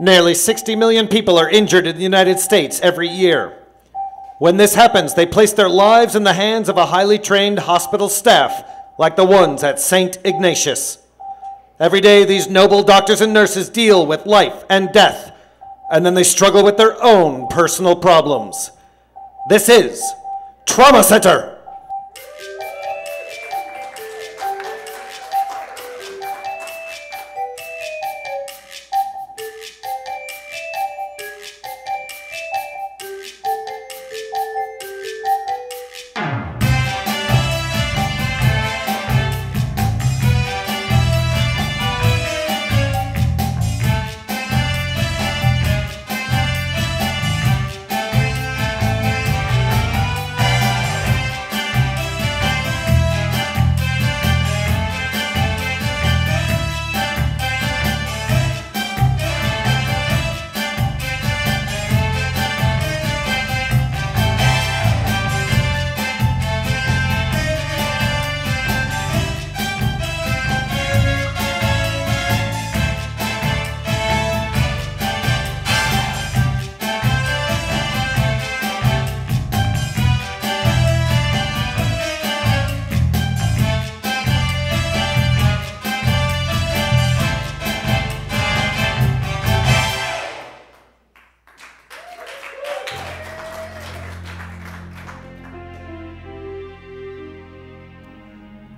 Nearly 60 million people are injured in the United States every year. When this happens, they place their lives in the hands of a highly trained hospital staff, like the ones at St. Ignatius. Every day, these noble doctors and nurses deal with life and death, and then they struggle with their own personal problems. This is Trauma Center.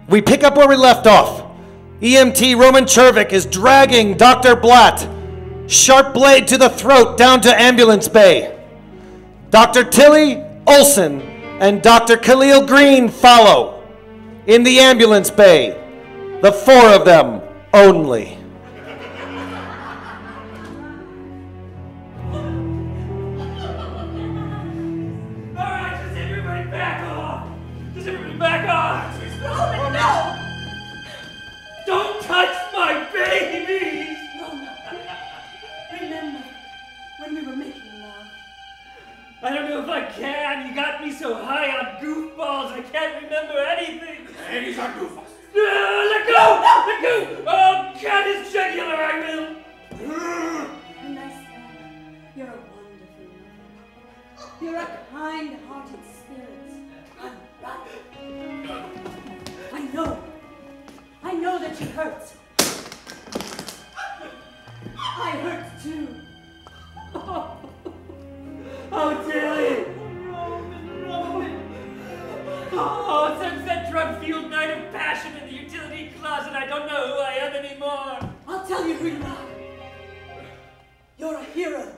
We pick up where we left off. EMT Roman Czervik is dragging Dr. Blatt, sharp blade to the throat, down to ambulance bay. Dr. Tilly, Olsen, and Dr. Kahlil Green follow. In the ambulance bay, the four of them only. I don't know if I can. You got me so high on goofballs, I can't remember anything. Hey, these are goofballs. Let go! Let go! Oh, God, it's jugular, I will. A nice man. You're a wonderful man. You're a kind-hearted spirit. I know that you hurt. I hurt too. Oh, Tilly! Oh, since that drug-fueled night of passion in the utility closet, I don't know who I am anymore. I'll tell you who you are. You're a hero.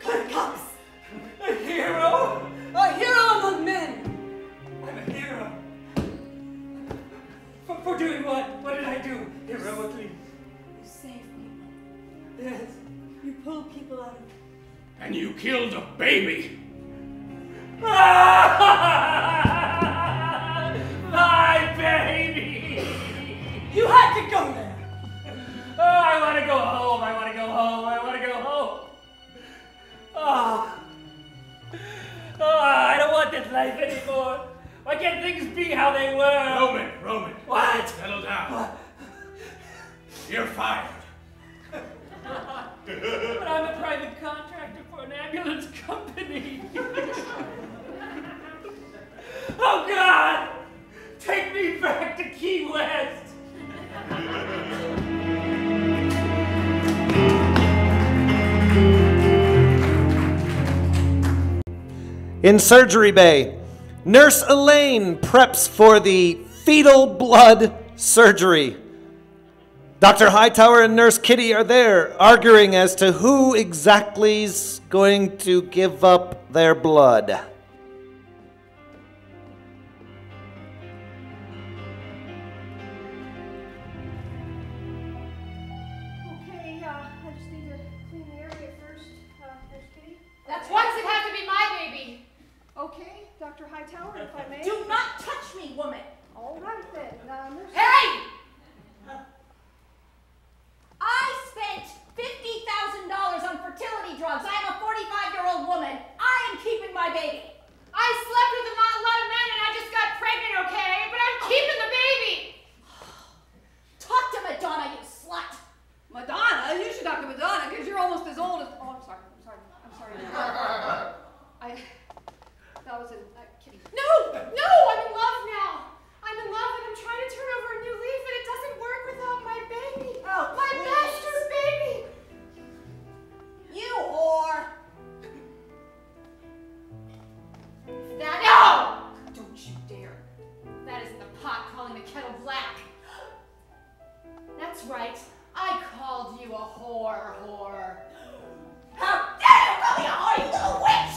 Good cops. A hero? A hero among men. I'm a hero. For doing what? What did I do heroically? You save people. Yes. You pull people out of... And you killed a baby. My baby! You had to go there. Oh, I want to go home. I want to go home. I want to go home. Oh. Oh, I don't want this life anymore. Why can't things be how they were? Roman. What? Settle down. What? You're fired. But I'm a private contractor for an ambulance company. Oh, God! Take me back to Key West! In surgery bay, Nurse Elaine preps for the fetal blood surgery. Dr. Hightower and Nurse Kitty are there, arguing as to who exactly is going to give up their blood. Okay, I just need to clean the area first. Nurse Kitty? That's why does it have to be my baby? Okay, Dr. Hightower, if I may. Do not touch me, woman. All right then, Nurse. Hey! I spent $50,000 on fertility drugs. I am a 45-year-old woman. I am keeping my baby. I slept with a lot of men and I just got pregnant, okay? But I'm keeping the baby. Talk to Madonna, you slut. Madonna? You should talk to Madonna. That's right. I called you a whore. How dare you call me a whore, you little witch!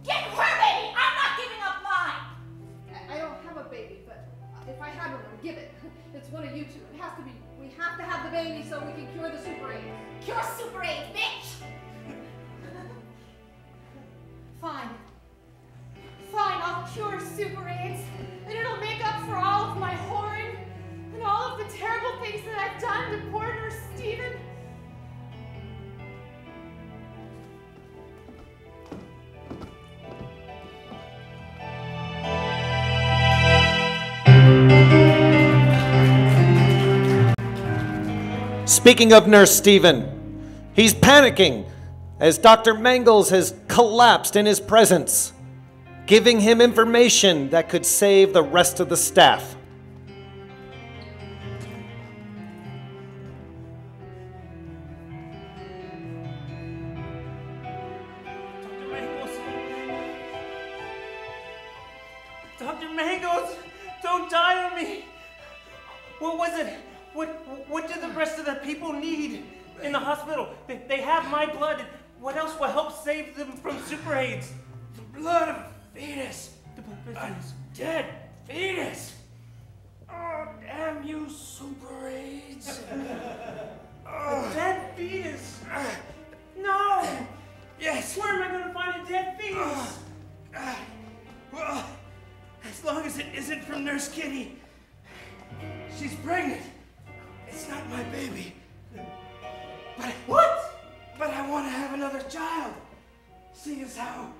Get her baby! I'm not giving up mine! I don't have a baby, but if I had one, I would give it. It's one of you two. It has to be. We have to have the baby so we can cure the Super AIDS. Cure Super AIDS, bitch! Fine. Fine, I'll cure Super AIDS, and it'll make up for all of my whoring and all of the terrible things that I've done to poor Nurse Stephen. Speaking of Nurse Stephen, he's panicking as Dr. Mangels has collapsed in his presence, giving him information that could save the rest of the staff. Dr. Mangels, don't die on me. What was it? What do the rest of the people need in the hospital? They have my blood. What else will help save them from Super AIDS? The blood of a fetus. A dead fetus. Oh, damn you, Super AIDS. A dead fetus? No! Yes. Where am I going to find a dead fetus? Well, as long as it isn't from Nurse Kitty. She's pregnant. It's not my baby. But what? But I want to have another child. Seeing as how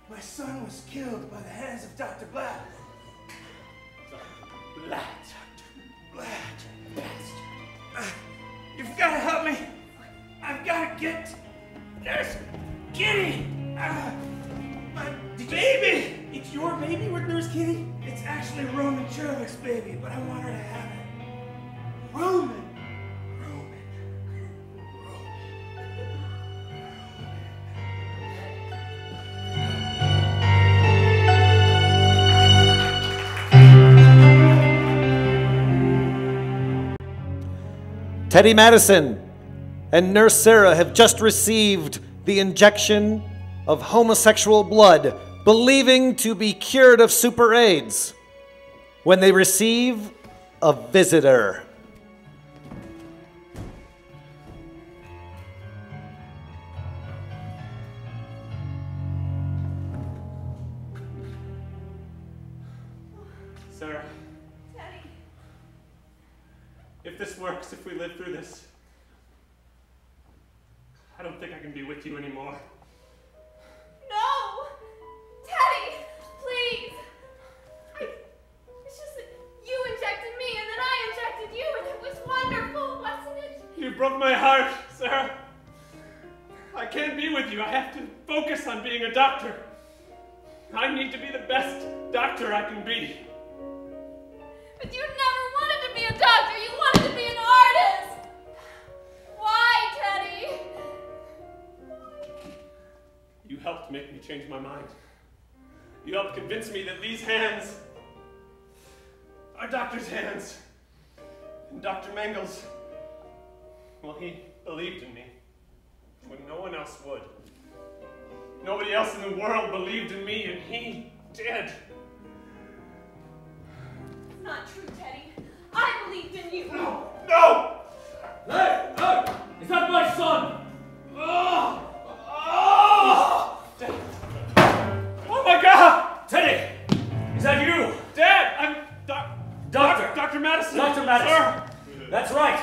my son was killed by the hands of Dr. Blatt. Blatt. Bastard. You've got to help me. I've got to get Nurse Kitty. My baby. It's your baby with Nurse Kitty? It's actually Roman Czervik's baby, but I want her to have it. Roman. Teddy Madison and Nurse Sarah have just received the injection of homosexual blood, believing to be cured of Super AIDS, when they receive a visitor. Sarah. Teddy. If this works, if we live through this, I don't think I can be with you anymore. No! Teddy, please! It's just that you injected me and then I injected you and it was wonderful, wasn't it? You broke my heart, Sarah. I can't be with you. I have to focus on being a doctor. I need to be the best doctor I can be. But you never wanted to be a doctor. You wanted to be an artist. Why, Teddy? You helped make me change my mind. You helped convince me that these hands are doctor's hands. And Dr. Mangels, well, he believed in me when no one else would. Nobody else in the world believed in me, and he did. It's not true, Teddy. I believed in you. No! No! Hey! Hey! Is that my son? Oh! Oh! Oh my God! Teddy! Is that you? Dad! I'm Doctor! Dr. Madison! Dr. Madison! Sir. That's right!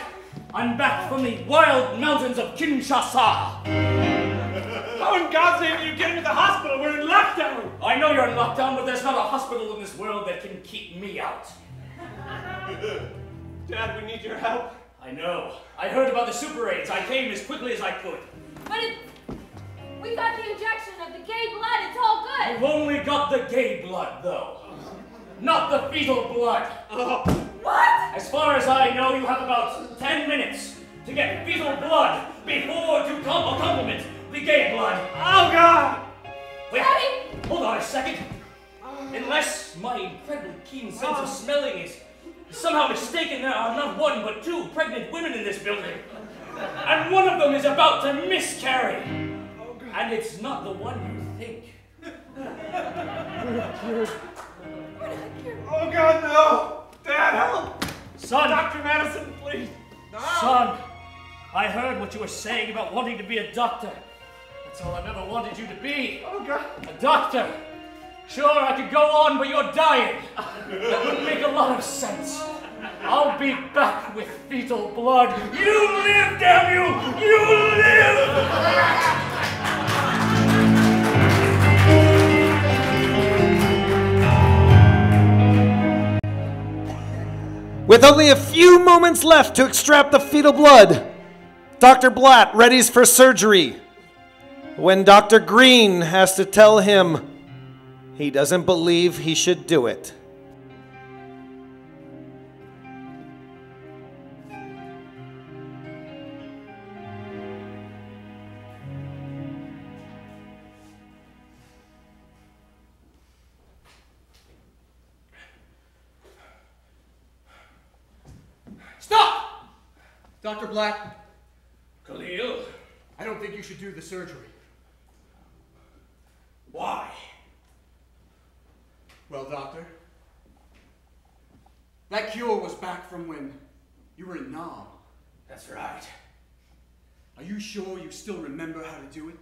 I'm back from the wild mountains of Kinshasa! How in God's name did you get into the hospital? We're in lockdown! I know you're in lockdown, but there's not a hospital in this world that can keep me out. Dad, we need your help. I know. I heard about the Super AIDS. I came as quickly as I could. But we got the injection of the gay blood. It's all good. You've only got the gay blood, though. Not the fetal blood. What? As far as I know, you have about 10 minutes to get fetal blood before to complement the gay blood. Oh, God! Wait, Daddy! hold on a second. Unless my incredibly keen sense of smelling is somehow mistaken there are not one but two pregnant women in this building. And one of them is about to miscarry. And it's not the one you think. Oh God, no! Dad, help! Son! Dr. Madison, please! No! Son, I heard what you were saying about wanting to be a doctor. That's all I've ever wanted you to be. Oh God! A doctor. Sure, I could go on, but you're dying. That would make a lot of sense. I'll be back with fetal blood. You live, damn you! You live! With only a few moments left to extract the fetal blood, Dr. Blatt readies for surgery when Dr. Green has to tell him he doesn't believe he should do it. Stop! Dr. Blatt. Kahlil? I don't think you should do the surgery. Why? Well, Doctor, that cure was back from when you were in Nam. That's right. Are you sure you still remember how to do it?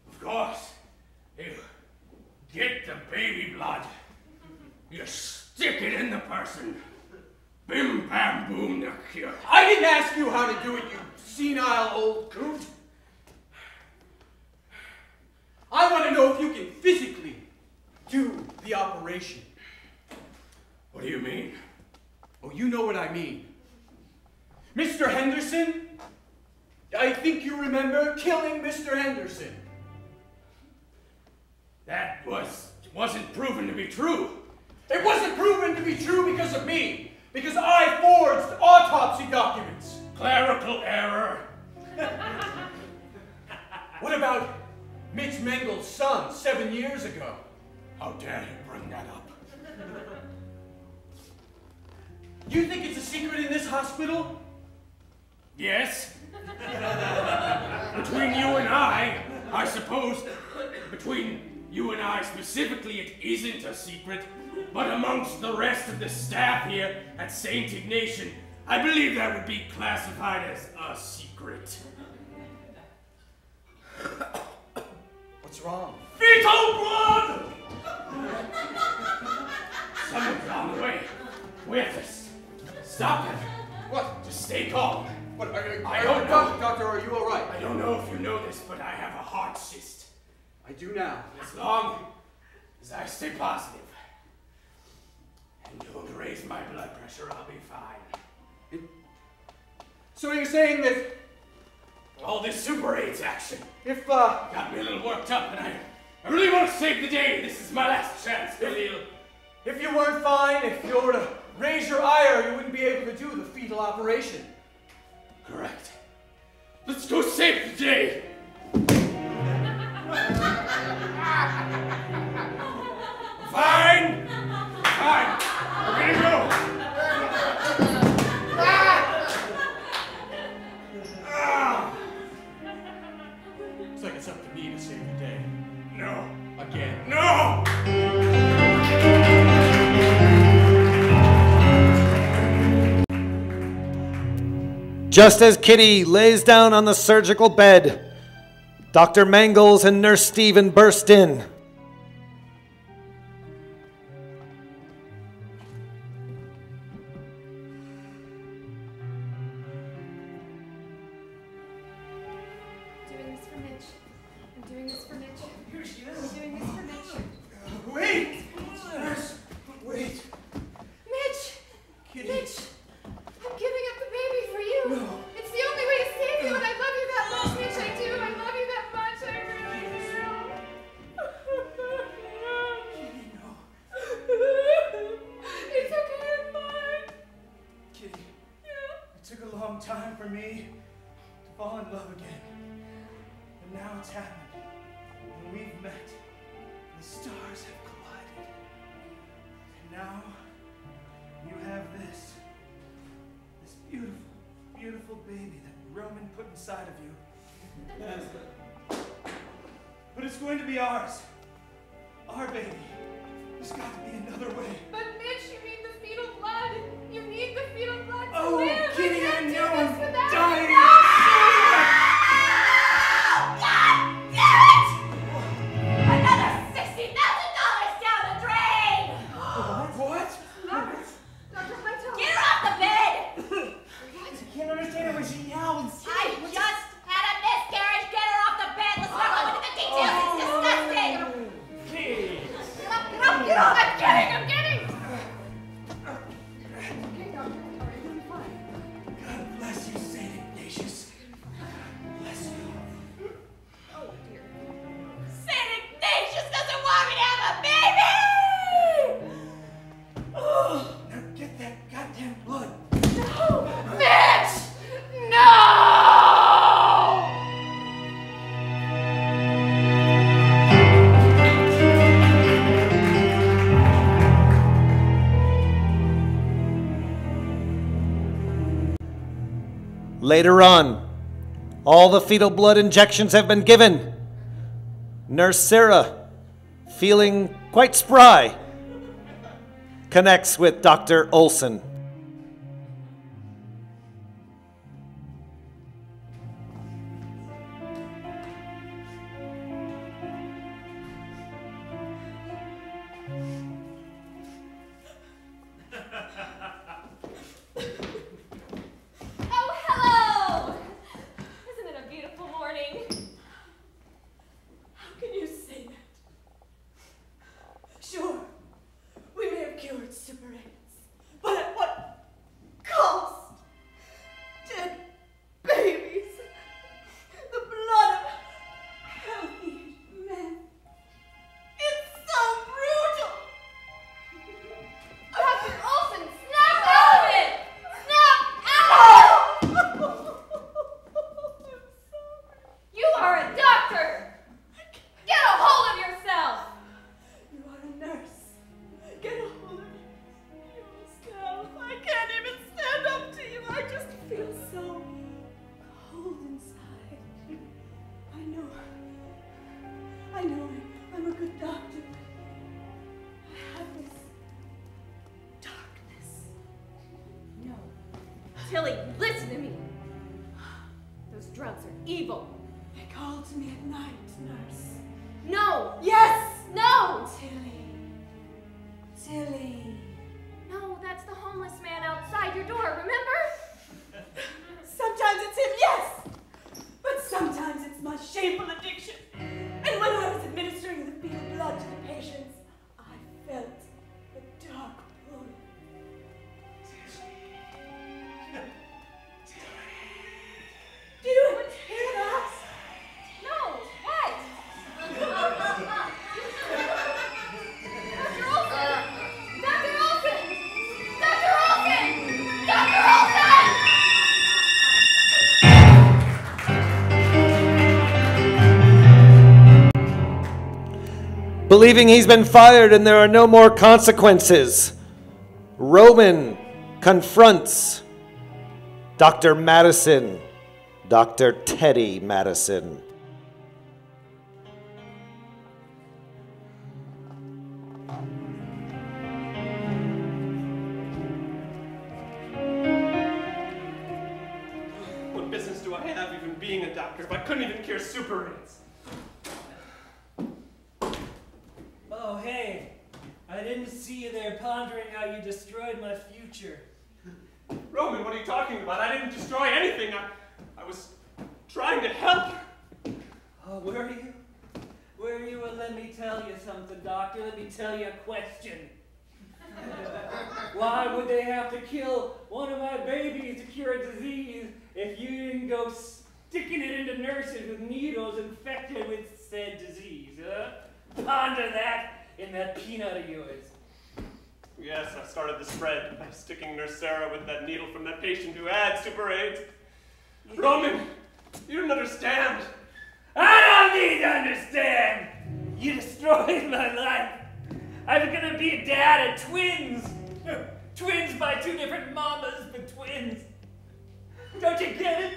Of course. You get the baby blood. You stick it in the person. Bim, bam, boom, they're cured. I didn't ask you how to do it, you senile old coot. I want to know if you can physically do the operation. What do you mean? Oh, you know what I mean. Mr. Henderson? I think you remember killing Mr. Henderson. That wasn't proven to be true. It wasn't proven to be true because of me. Because I forged autopsy documents. Clerical error. What about Mitch Mangels' son 7 years ago? How dare you bring that up? You think it's a secret in this hospital? Yes. Between you and I suppose, between you and I specifically, it isn't a secret. But amongst the rest of the staff here at St. Ignatian, I believe that would be classified as a secret. What's wrong? Fetal blood! Someone's on the way. With us. Stop it. What? Just stay calm. What? I don't know. Doctor, are you all right? I don't know if you know this, but I have a heart cyst. I do now. As long as I stay positive and don't raise my blood pressure, I'll be fine. So you're saying that All this Super 8's action if, got me a little worked up, and I really want to save the day. This is my last chance, Kahlil. if you weren't fine, if you were to raise your ire, you wouldn't be able to do the fetal operation? Correct. Let's go save the day. Fine. Fine. We're gonna go. Looks like it's up to me to save the day. No. Again. No! Just as Kitty lays down on the surgical bed, Dr. Mangels and Nurse Stephen burst in. Doing this for Mitch. I'm doing this for Mitch. Here she I'm is. doing this for Mitch. Wait! Nurse, wait. Mitch! Kitty. Mitch! I'm giving up the baby for you. No. It's the only way to save you, and I love you that much, Mitch. I do. I love you that much. I really do. No. It's okay. I'm fine. Kitty, Yeah. it took a long time for me to fall in love again. But now it's happened. And we've met. The stars have collided. And now you have this beautiful, beautiful baby that Roman put inside of you. But it's going to be ours. Our baby. There's got to be another way. But Mitch, you need the fetal blood. You need the fetal blood to Oh, live. Kitty, I can't do know this I'm without dying. you. Another $60,000 down the drain! What? Dr. Hightower. Get her off the bed! I can't understand why she yells. I just had a miscarriage. Get her off the bed. Let's not go into the details. It's disgusting. Get up. I'm kidding. Okay, Dr. Hightower, you're gonna be fine. God bless you, St. Ignatius. Bless you. Oh, dear. St. Ignatius doesn't want me to have a baby! Now get that goddamn blood. No! Mitch! No! Later on, all the fetal blood injections have been given. Nurse Sarah, feeling quite spry, connects with Dr. Olsen. Oh, hello! Isn't it a beautiful morning? How can you say that? Sure, we may have cured Super 8s, but at what cost? Dead babies, the blood of healthy men. It's so brutal! Dr. Olsen, snap out of it! Snap out! You are a doctor! Get a hold of yourself! You are a nurse. Get a hold of yourself. I can't even stand up to you. I just feel so cold inside. I know I'm a good doctor. I have this darkness. No. Tilly, listen to me. Those drugs are evil. They call to me at night, nurse. No! Yes! No! Tilly. No, that's the homeless man outside your door, remember? Sometimes it's him, yes! But sometimes it's my shameful addiction. And when I was administering the fetal blood to the patients, I felt the dark pull. Do you hear that? No! What? Dr. Olsen! Dr. Olsen! Dr. Olsen! Dr. Olsen! Believing he's been fired and there are no more consequences, RUBEN confronts Dr. Madison, Dr. Teddy Madison. What business do I have even being a doctor if I couldn't even cure Super 8s? Oh, hey. I didn't see you there pondering how you destroyed my future. Roman, what are you talking about? I didn't destroy anything. I was trying to help. Oh, were you? Were you? Well, let me tell you something, doctor. Let me tell you a question. Why would they have to kill one of my babies to cure a disease if you didn't go sticking it into nurses with needles infected with said disease, huh? Ponder that in that peanut of yours. Yes, I started the spread by sticking Nurse Sarah with that needle from that patient who had Super 8. Roman, you don't understand. I don't need to understand. You destroyed my life. I was gonna be a dad of twins. Twins by two different mamas, but twins. Don't you get it?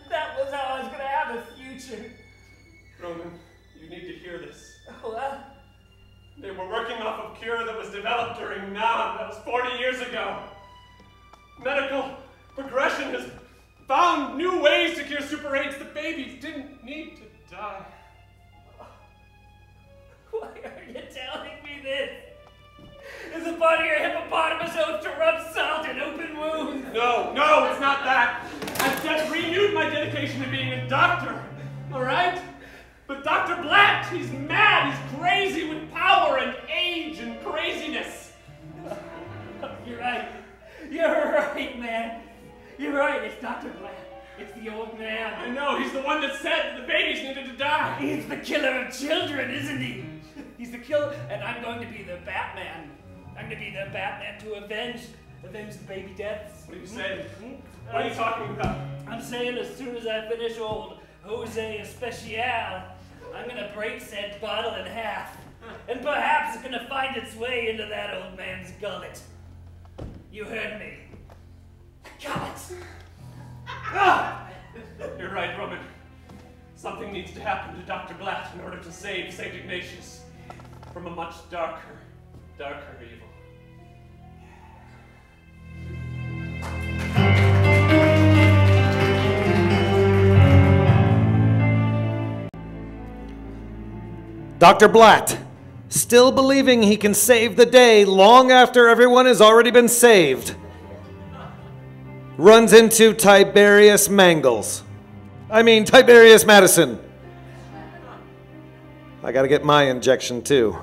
That was how I was gonna have a future. Roman, you need to hear this. Well, They were working off a cure that was developed during NAM. That was 40 years ago. Medical progression has found new ways to cure Super 8s. The babies didn't need to die. why are you telling me this? Is it part of your hippopotamus oath to rub salt in open wounds? No, it's not that. I've just renewed my dedication to being a doctor, all right? But Dr. Blatt, he's mad, he's crazy with power and age and craziness. You're right. You're right, man. You're right, it's Dr. Blatt. It's the old man. I know, he's the one that said the babies needed to die. He's the killer of children, isn't he? He's the killer, and I'm going to be the Batman. I'm going to be the Batman to avenge the baby deaths. What are you saying? What are you talking about? I'm saying as soon as I finish old Jose Especial, I'm going to break said bottle in half. And perhaps it's going to find its way into that old man's gullet. You heard me. Gullet! Ah! You're right, Roman. Something needs to happen to Dr. Blatt in order to save St. Ignatius from a much darker evil. Dr. Blatt, still believing he can save the day long after everyone has already been saved, runs into Tiberius Mangels. Tiberius Madison. I gotta get my injection too.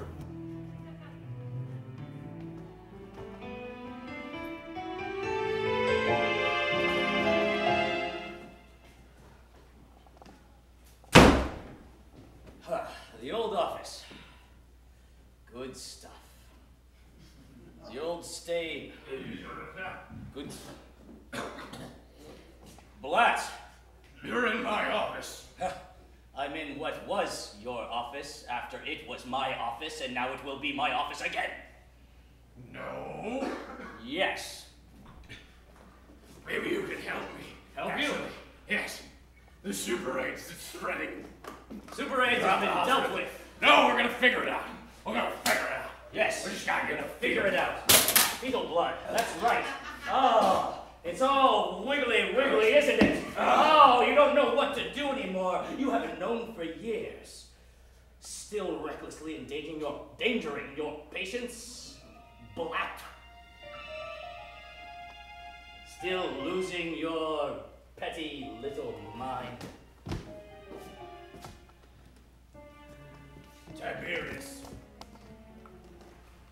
The old office. Good stuff. The old stain. Good. Blatt. You're in my office. I'm in what was your office after it was my office, and now it will be my office again. No. Yes. Maybe you can help me. Help you? Yes. The Super 8's spreading. Super 8s have been dealt with. No, we're gonna figure it out. We're gonna figure it out. Yes. We just gotta get a Figure it out. Fetal blood. That's right. Oh, it's all wiggly, isn't it? Oh, you don't know what to do anymore. You haven't known for years. Still recklessly endangering your patients, Blatt. Still losing your petty little mind. Tiberius.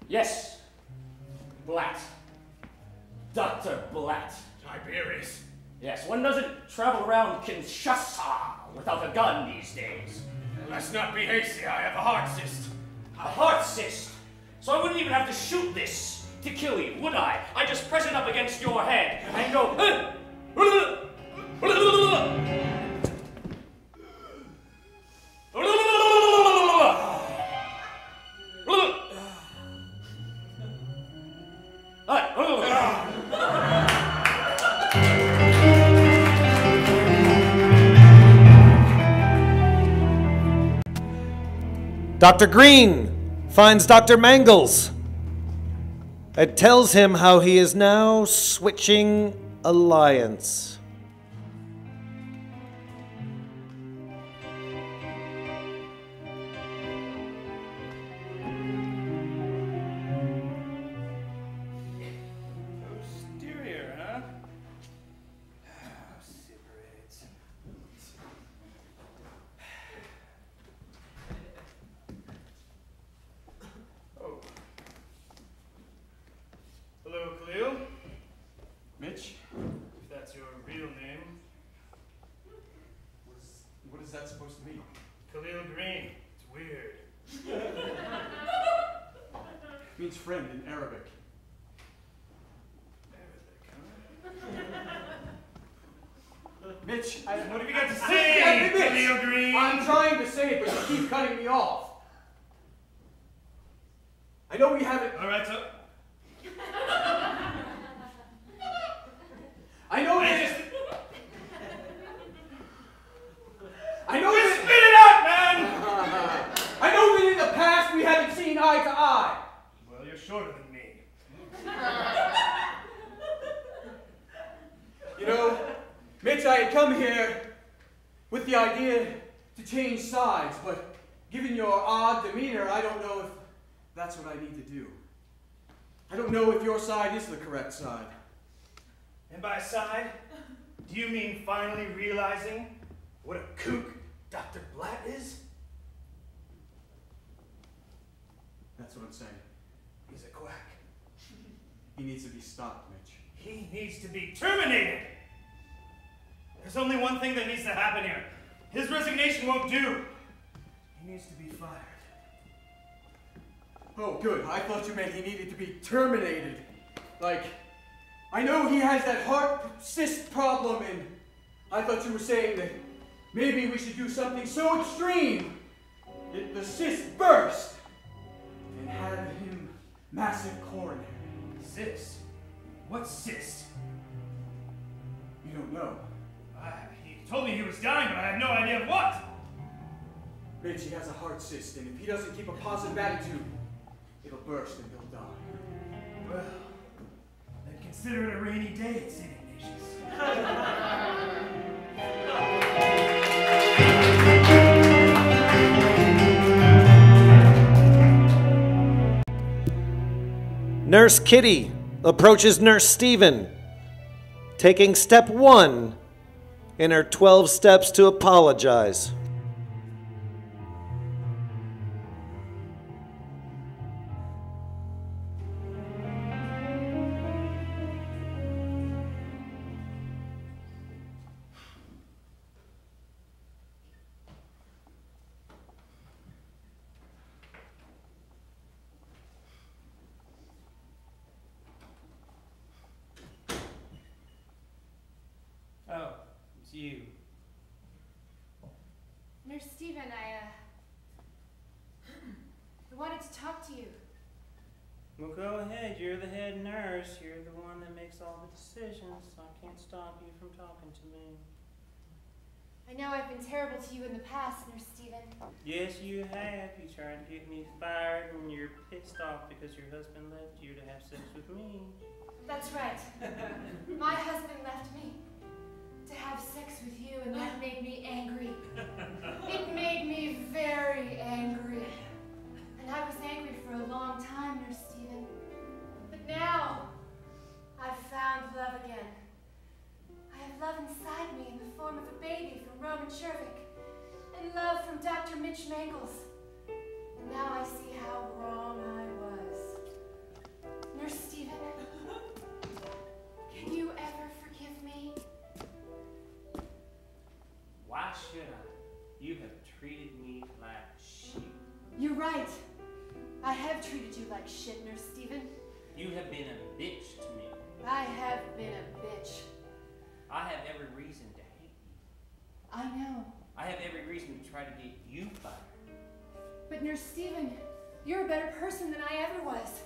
Yes, Blatt. Dr. Blatt. Tiberius. Yes, one doesn't travel around Kinshasa without a gun these days. Let's not be hasty. I have a heart cyst. A heart cyst? So I wouldn't even have to shoot this to kill you, would I? I just press it up against your head and go. Dr. Green finds Dr. Mangels and tells him how he is now switching alliance. Posterior, huh? Super 8s. Oh. Hello, Kahlil. Mitch, If that's your real name. what is that supposed to mean? Kahlil Green. It's weird. It means friend in Arabic. Mitch, What have you got to say, Kahlil Green? I'm trying to say it, but you keep cutting me off. I know we haven't. All right, so know, Mitch, I had come here with the idea to change sides, but given your odd demeanor, I don't know if that's what I need to do. I don't know if your side is the correct side. And by side, do you mean finally realizing what a kook Dr. Blatt is? That's what I'm saying. He's a quack. He needs to be stopped, Mitch. He needs to be terminated. There's only one thing that needs to happen here. His resignation won't do. He needs to be fired. Oh, good. I thought you meant he needed to be terminated. Like, I know he has that heart cyst problem, and I thought you were saying that maybe we should do something so extreme that the cyst burst and have him massive coronary. Cyst? What cyst? You don't know. He told me he was dying, but I have no idea of what. Mitch, he has a heart cyst, and if he doesn't keep a positive attitude, it'll burst and he'll die. Well, then consider it a rainy day at St. Ignatius. Nurse Kitty approaches Nurse Stephen, taking step 1 in her 12 steps to apologize. Oh, it's you. Nurse Stephen, I wanted to talk to you. Well, go ahead. You're the head nurse. You're the one that makes all the decisions, so I can't stop you from talking to me. I know I've been terrible to you in the past, Nurse Stephen. Yes, you have. You tried to get me fired, and you're pissed off because your husband left you to have sex with me. That's right. My husband left me to have sex with you, and that made me angry. It made me very angry. And I was angry for a long time, Nurse Stephen. But now, I've found love again. I have love inside me in the form of a baby from Roman Czervik, and love from Dr. Mitch Mangels. And now I see how wrong I was. Nurse Stephen, can you ever forgive me? Why should I? You have treated me like shit. You're right. I have treated you like shit, Nurse Stephen. You have been a bitch to me. I have been a bitch. I have every reason to hate you. I know. I have every reason to try to get you fired. But Nurse Stephen, you're a better person than I ever was.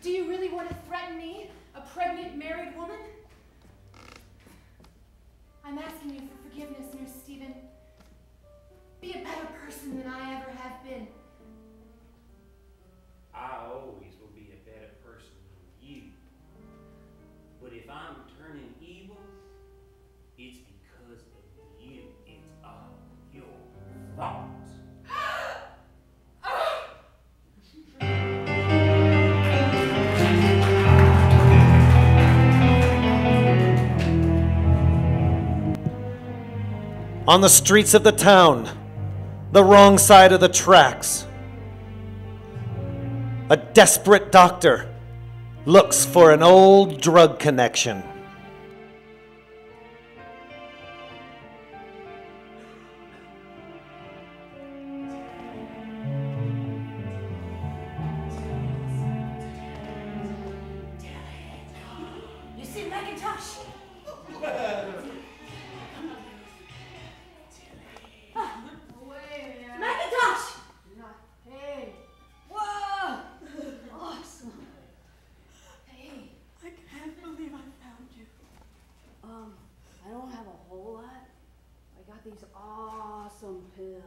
Do you really want to threaten me, a pregnant married woman? I'm asking you for forgiveness, Nurse Stephen. Be a better person than I ever have been. I always will be a better person than you. But if I'm turning evil, it's because of you. It's all your fault. On the streets of the town, the wrong side of the tracks, a desperate doctor looks for an old drug connection. You see Macintosh? Macintosh! Hey. Whoa! Awesome. Hey. I can't believe I found you. I don't have a whole lot. I got these awesome pills.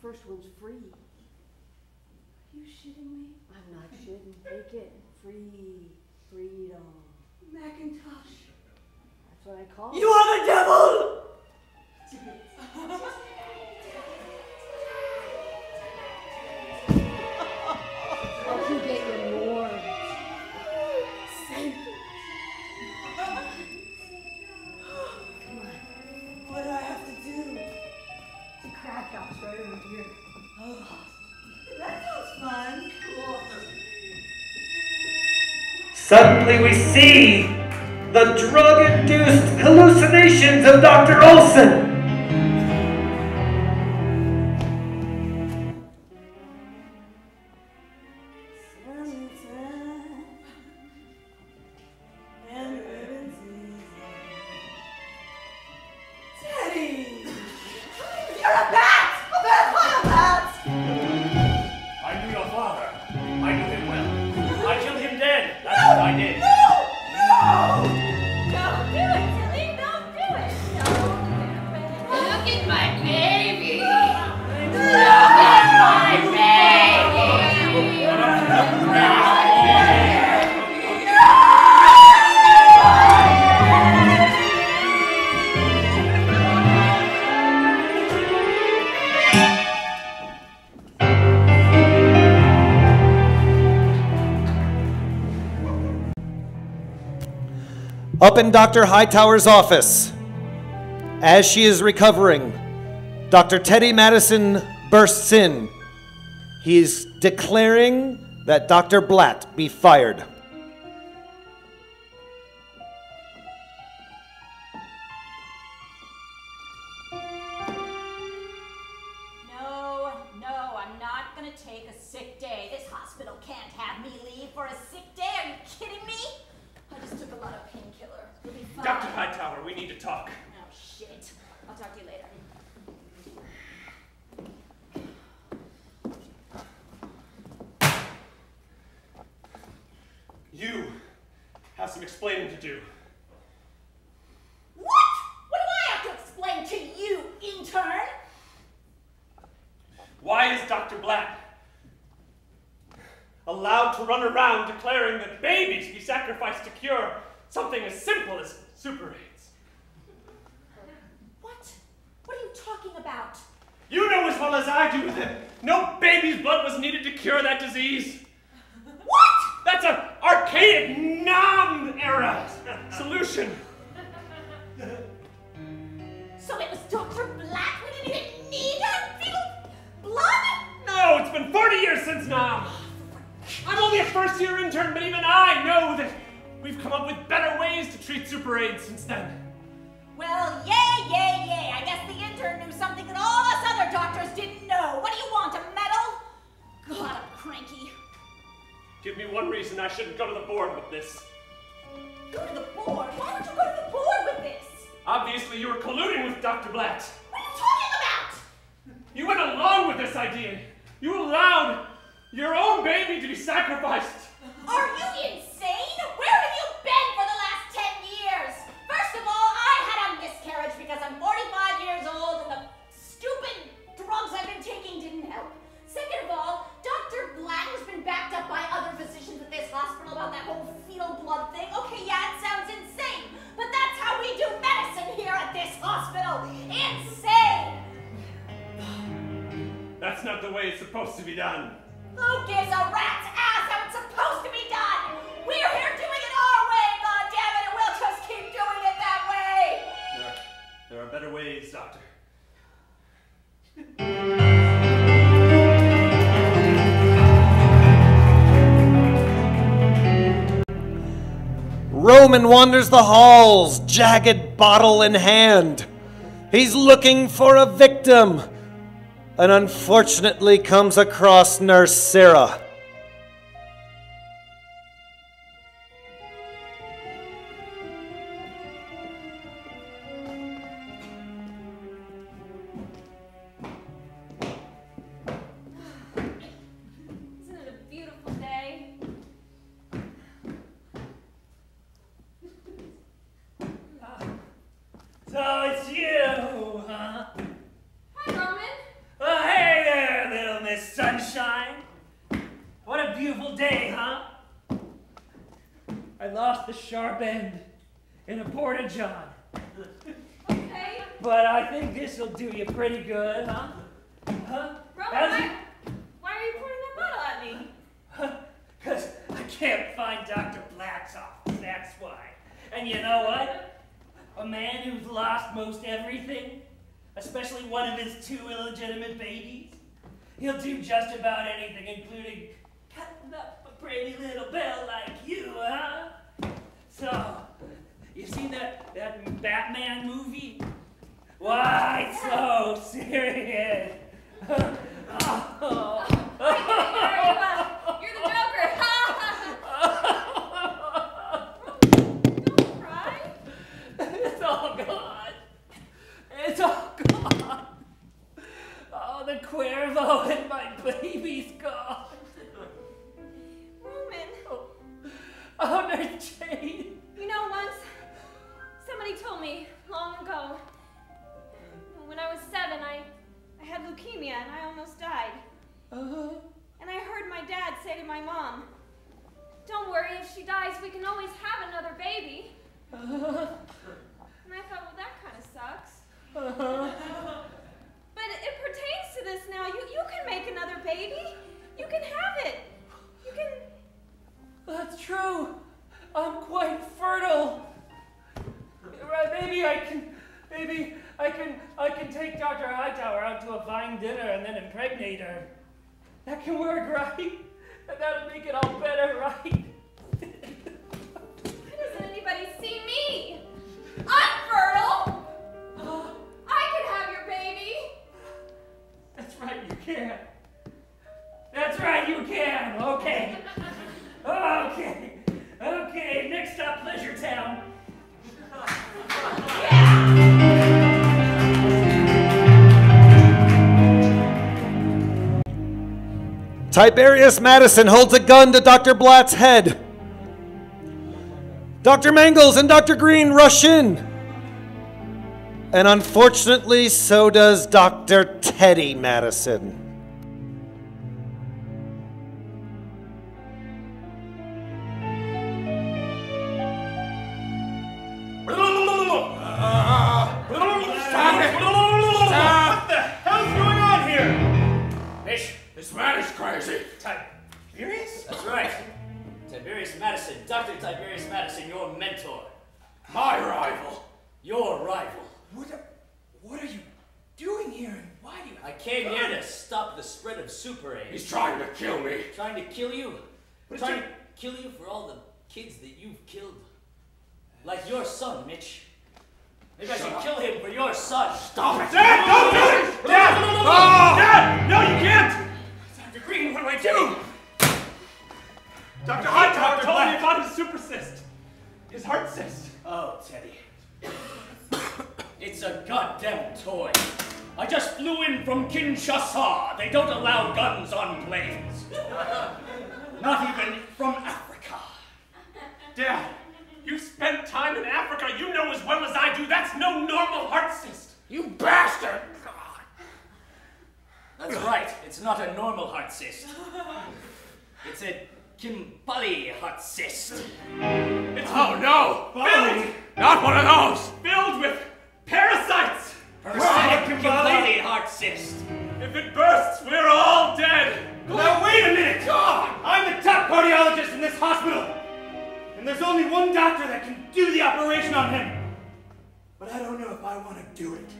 First one's free. Are you shitting me? I'm not shitting. Take it. Free. Freedom. Macintosh. call. You are the devil! How'd you get your reward? Come on. What do I have to do? The crack house right over here. Oh, that sounds fun. Cool. Suddenly we see the drug-induced hallucinations of Dr. Olsen. Teddy! You're a bat! A vampire bat! I knew your father. I knew him well. I killed him dead. That's what I did. Don't do it, Tilly. Don't do it. Don't do it. Look at my baby. Look at my Up in Dr. Hightower's office, as she is recovering, Dr. Teddy Madison bursts in. He is declaring that Dr. Blatt be fired. No, I'm not gonna take a sick day. This hospital can't have me leave for a sick day. Are you kidding me? I just took a lot of painkiller. It'll be fine. Dr. Hightower, we need to talk. Oh, shit. I'll talk to you later. You have some explaining to do. What? What do I have to explain to you, intern? Why is Dr. Blatt allowed to run around declaring that babies be sacrificed to cure something as simple as Super AIDS? What? What are you talking about? You know as well as I do that no baby's blood was needed to cure that disease. What? That's an archaic, non-era solution. So it was Dr. Blatt? We didn't even need her fetal blood? No, it's been 40 years since now. I'm only a first-year intern, but even I know that we've come up with better ways to treat Super AIDS since then. Well, yay. I guess the intern knew something that all us other doctors didn't know. What do you want, a medal? God, I'm cranky. Give me one reason I shouldn't go to the board with this. Go to the board? Why would you go to the board with this? Obviously, you were colluding with Dr. Blatt. What are you talking about? You went along with this idea. You allowed your own baby to be sacrificed. Are you insane? Where have you been for the last 10 years? First of all, I had a miscarriage because I'm 45 years old and the stupid drugs I've been taking didn't help. Second of all, Dr. Blatt has been backed up by other physicians at this hospital about that whole fetal blood thing. Okay, yeah, it sounds insane, but that's how we do medicine here at this hospital. Insane! That's not the way it's supposed to be done. Who gives a rat's ass how it's supposed to be done? We're here doing it our way, goddammit, and we'll just keep doing it that way! There are better ways, Doctor. Roman wanders the halls, jagged bottle in hand. He's looking for a victim, and unfortunately comes across Nurse Sarah. Isn't it a beautiful day? So it's you, huh? Hi, Roman. Oh, hey there, little Miss Sunshine. What a beautiful day, huh? I lost the sharp end in a porta-john. Okay. But I think this'll do you pretty good, huh? Huh? Roman, why are you pouring that bottle at me? Because I can't find Dr. Blatt's office, that's why. And you know what? A man who's lost most everything, especially one of his 2 illegitimate babies, he'll do just about anything, including cutting up a pretty little belle like you, huh? So, you seen that Batman movie? Why so serious? Oh. You're the Joker. Don't cry. It's all gone. It's all gone. Oh, the Cuervo and my baby's gone. Roman. Oh, Nurse Jane. You know, once somebody told me long ago, when I was 7, I had leukemia and I almost died. And I heard my dad say to my mom, "Don't worry, if she dies, we can always have another baby." And I thought, well, that kind of sucks. But it pertains to this now. You can make another baby. You can have it. You can... That's true. I'm quite fertile. Right, maybe I can take Dr. Hightower out to a fine dinner and then impregnate her. That can work, right? And that'll make it all better, right? Why doesn't anybody see me? I'm fertile. I can have your baby. That's right, you can. That's right, you can. Okay. Okay, next stop, Pleasure Town. Tiberius Madison holds a gun to Dr. Blatt's head. Dr. Mangels and Dr. Green rush in. And unfortunately, so does Dr. Teddy Madison. What the hell's going on here? Mitch, This man is crazy. Tiberius? that's right. Tiberius Madison, Dr. Tiberius Madison, your mentor. My rival. Your rival. What are you doing here and why do you... I came here to stop the spread of Super AIDS. He's trying to kill me. Trying to kill you? Trying to kill you for all the kids that you've killed. Like your son, Mitch. Maybe I should kill him for your son. Stop it. Dad, don't do it! Dad! Oh! Dad! No, you can't! Dr. Green, what do I do? Dr. Hightower told me about his super cyst. His heart cyst. Oh, Teddy. It's a goddamn toy. I just flew in from Kinshasa. They don't allow guns on planes. Not even from Africa. Dad, you spent time in Africa. You know as well as I do that's no normal heart cyst. You bastard. That's right. It's not a normal heart cyst. It's a Kimpali heart cyst. It's Oh no. filled, Not one of those. filled with parasites. Parasitic Kimpali heart cyst. If it bursts, we're all dead. Now wait a minute! I'm the top cardiologist in this hospital! And there's only one doctor that can do the operation on him. But I don't know if I want to do it.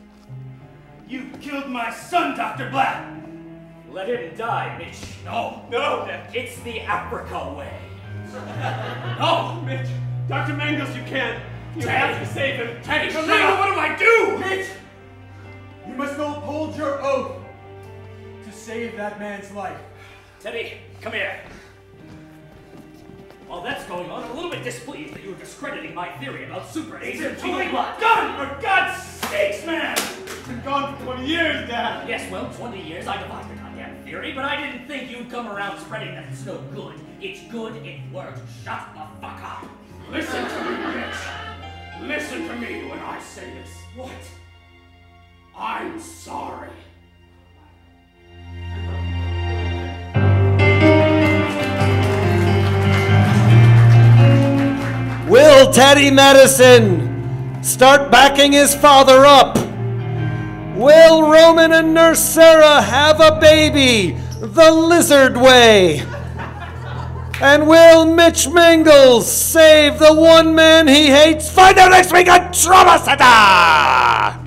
You killed my son, Dr. Blatt! Let him die, Mitch. No, Dad. It's the Africa way. No, Mitch. Dr. Mangels, you can't. You have to save him. Teddy, Kahlil, shut up. what do I do? Mitch! You must uphold your oath to save that man's life. Teddy, come here. While that's going on, I'm a little bit displeased that you're discrediting my theory about Super AIDS and Totally Blood. done, for God's sakes, man! It's been gone for 20 years, Dad. Yes, well, 20 years I devised the goddamn theory, but I didn't think you'd come around spreading that it's no good. It's good, it works. Shut the fuck up. Listen to me, Mitch. Listen to me when I say this. What? I'm sorry. Will Teddy Madison start backing his father up? Will Roman and Nurse Sarah have a baby the lizard way? And will Mitch Mangels save the one man he hates? Find out next week on Trauma Center!